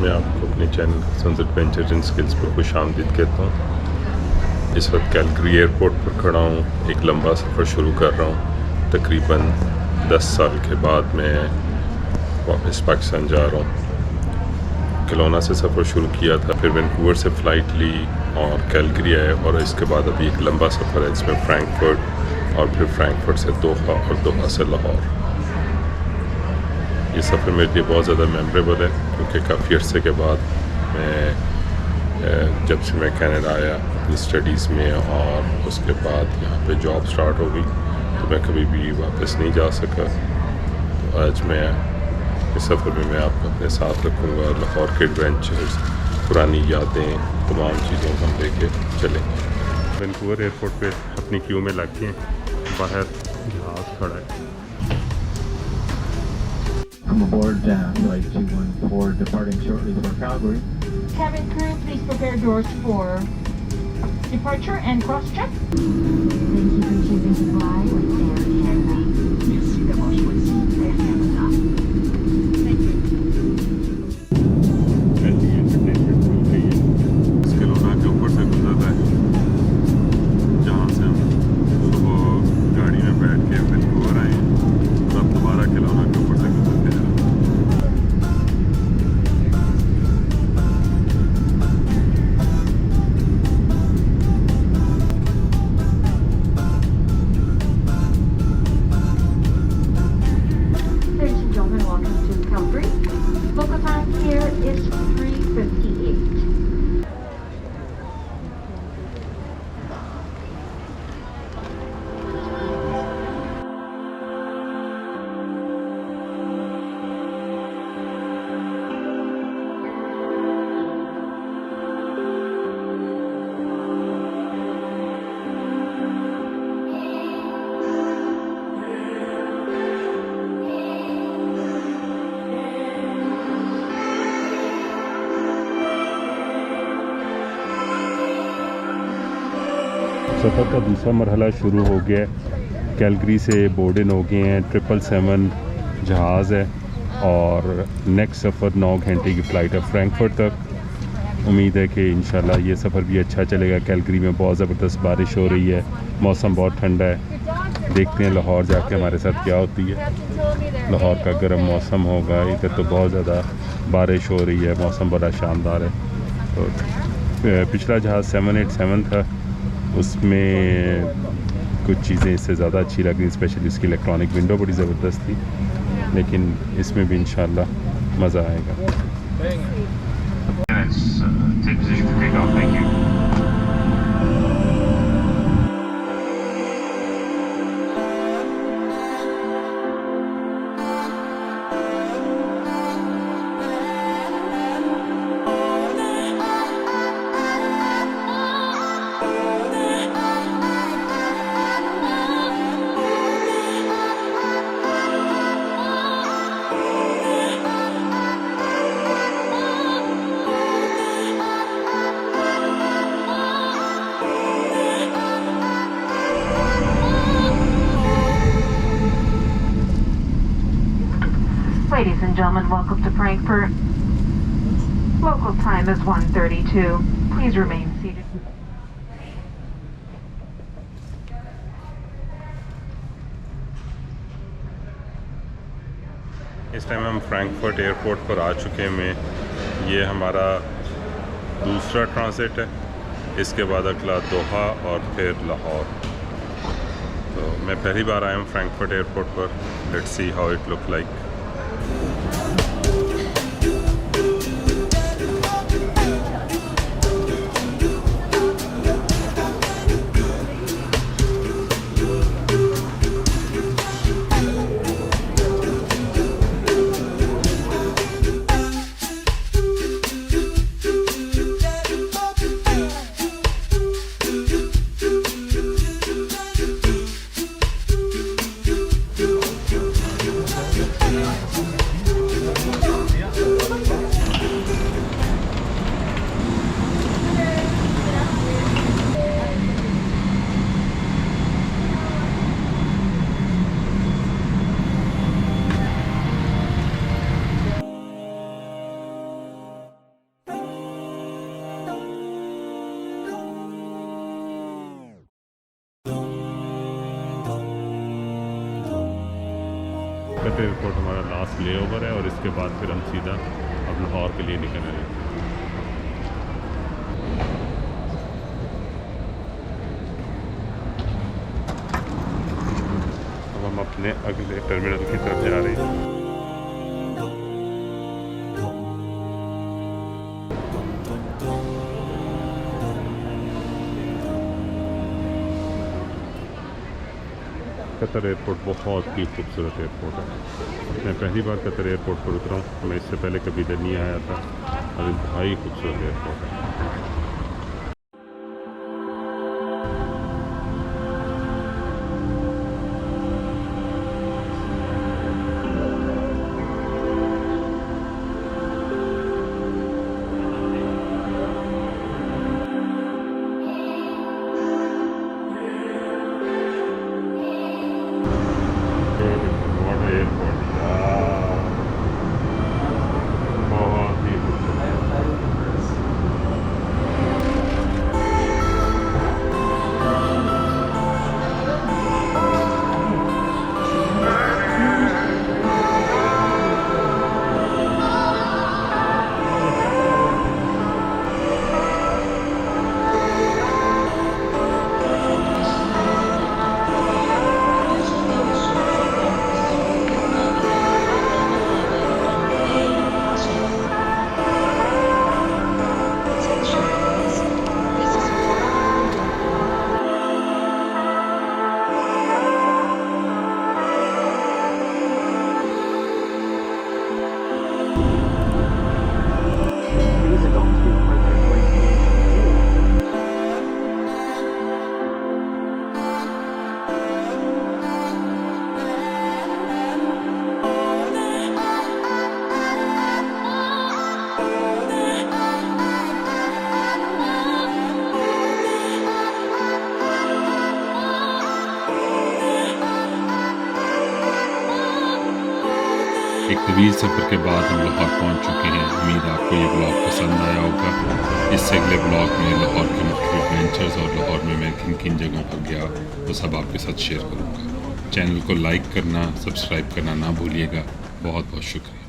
मैं आपको अपने channel sons adventures and skills पर खुश आमदीद कहता हूँ। इस वक्त कैलगरी एयरपोर्ट पर खड़ा हूँ। एक लंबा सफ़र शुरू कर रहा हूँ। तकरीबन 10 साल के बाद मैं वापस पाकिस्तान जा रहा हूँ। केलोना से सफ़र शुरू किया था, फिर वैंकूवर से फ़्लाइट ली और कैलगरी आए, और इसके बाद अभी एक लंबा सफ़र है इसमें फ्रैंकफर्ट और फिर फ्रैंकफर्ट से दोहा और दोहा से लाहौर। ये सफ़र मेरे लिए बहुत ज़्यादा मेमोरेबल है क्योंकि काफ़ी अरसे के बाद जब से मैं कनाडा आया अपनी स्टडीज़ में और उसके बाद यहाँ पे जॉब स्टार्ट हो गई तो मैं कभी भी वापस नहीं जा सका। तो आज मैं इस सफ़र में मैं आपको अपने साथ रखूँगा। लाहौर के एडवेंचर्स, पुरानी यादें, तमाम चीज़ों को हम लेके चलेंगे। वैंकूवर एयरपोर्ट पे अपनी क्यू में लग के बाहर जहाज़ खड़ा है। Come aboard flight 214 departing shortly for Calgary. Cabin crew, please prepare doors for departure and cross-check. Thank you for choosing to fly with Air Canada. Merci d'avoir choisi Air Canada. Thank you. केलोना के ऊपर से गुजरता है जहाँ से हम सुबह गाड़ी में बैठ के वैंकूवर आए और अब दोबारा केलोना के ऊपर से गुजरते हैं। Ladies and gentlemen, welcome to Calgary. Local time here is 3:58. सफ़र का दूसरा मरहला शुरू हो गया है। कैलगरी से बोर्ड इन हो गए हैं। 777 जहाज़ है और नेक्स्ट सफ़र 9 घंटे की फ़्लाइट है फ्रैंकफर्ट तक। उम्मीद है कि इंशाल्लाह ये सफ़र भी अच्छा चलेगा। कैलगरी में बहुत ज़बरदस्त बारिश हो रही है, मौसम बहुत ठंडा है। देखते हैं लाहौर जाके हमारे साथ क्या होती है। लाहौर का गर्म मौसम होगा, इधर तो बहुत ज़्यादा बारिश हो रही है, मौसम बड़ा शानदार है। तो पिछला जहाज़ 787 था, उसमें कुछ चीज़ें इससे ज़्यादा अच्छी लगी, स्पेशली इसकी इलेक्ट्रॉनिक विंडो बड़ी ज़बरदस्त थी, लेकिन इसमें भी इंशाल्लाह मज़ा आएगा। Ladies and gentlemen, welcome to Frankfurt. Local time is 1:32. Please remain seated. इस टाइम हम फ्रैंकफर्ट एयरपोर्ट पर आ चुके हैं। ये हमारा दूसरा ट्रांसिट है। इसके बाद अगला दोहा और फिर लाहौर। तो मैं पहली बार आया हूँ फ्रैंकफर्ट एयरपोर्ट पर। Let's see how it look like. ایجازت ایئرپورٹ ہمارا لاسٹ لے اوور ہے اور اس کے بعد پھر ہم سیدھا اب لاہور کے لیے نکل رہے ہیں. اب ہم اپنے اگلے ٹرمینل کی طرف جا رہے ہیں. قطر ایئرپورٹ بہت ہی خوبصورت ایئرپورٹ ہے. میں پہلی بار قطر ایئرپورٹ پر اترا ہوں. میں اس سے پہلے کبھی ادھر نہیں آیا تھا اور انتہائی خوبصورت ایئرپورٹ ہے. ایک طویل سفر کے بعد ہم لاہور پہنچ چکے ہیں. امید آپ کو یہ بلاگ پسند آیا ہوگا. اس سے اگلے بلاگ میں لاہور کے مختلف ایڈونچرز اور لاہور میں کن کن جگہوں پر گیا وہ سب آپ کے ساتھ شیئر کروں گا. چینل کو لائک کرنا، سبسکرائب کرنا نہ بھولیے گا. بہت بہت شکریہ.